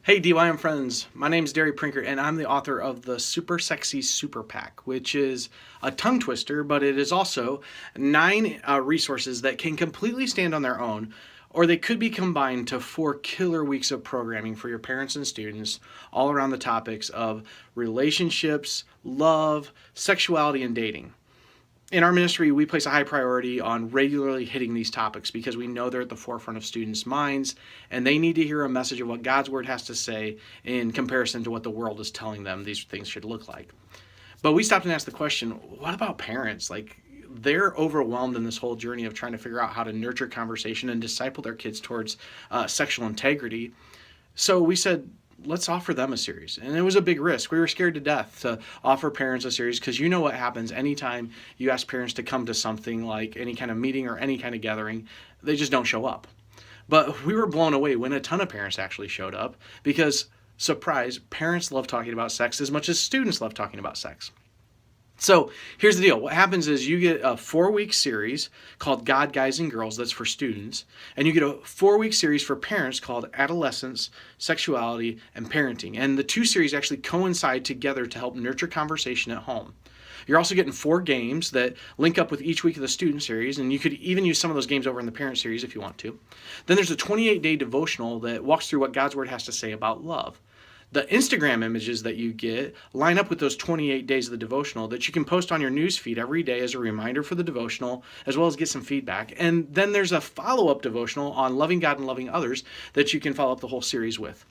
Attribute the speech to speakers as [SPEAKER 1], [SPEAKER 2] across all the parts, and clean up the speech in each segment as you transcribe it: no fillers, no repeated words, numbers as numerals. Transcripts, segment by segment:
[SPEAKER 1] Hey DYM friends, my name is Derry Prinker and I'm the author of the Super Sexy Super Pack, which is a tongue twister, but it is also 9 resources that can completely stand on their own, or they could be combined to 4 killer weeks of programming for your parents and students, all around the topics of relationships, love, sexuality, and dating. In our ministry, we place a high priority on regularly hitting these topics because we know they're at the forefront of students' minds and they need to hear a message of what God's Word has to say in comparison to what the world is telling them these things should look like. But we stopped and asked the question, what about parents? They're overwhelmed in this whole journey of trying to figure out how to nurture conversation and disciple their kids towards sexual integrity. So we said, let's offer them a series. And it was a big risk. We were scared to death to offer parents a series because you know what happens anytime you ask parents to come to something like any kind of meeting or any kind of gathering, they just don't show up. But we were blown away when a ton of parents actually showed up because, surprise, parents love talking about sex as much as students love talking about sex. So here's the deal. What happens is you get a 4-week series called God, Guys, and Girls that's for students, and you get a 4-week series for parents called Adolescence, Sexuality, and Parenting. And the two series actually coincide together to help nurture conversation at home. You're also getting 4 games that link up with each week of the student series, and you could even use some of those games over in the parent series if you want to. Then there's a 28-day devotional that walks through what God's Word has to say about love. The Instagram images that you get line up with those 28 days of the devotional that you can post on your news feed every day as a reminder for the devotional, as well as get some feedback. And then there's a follow-up devotional on loving God and loving others that you can follow up the whole series with.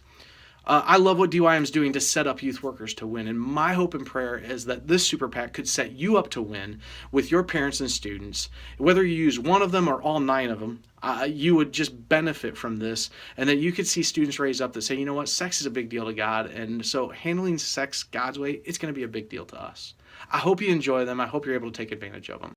[SPEAKER 1] I love what DYM is doing to set up youth workers to win. And my hope and prayer is that this Super PAC could set you up to win with your parents and students. Whether you use one of them or all 9 of them, you would just benefit from this, and that you could see students raise up that say, you know what, sex is a big deal to God. And so handling sex God's way, it's going to be a big deal to us. I hope you enjoy them. I hope you're able to take advantage of them.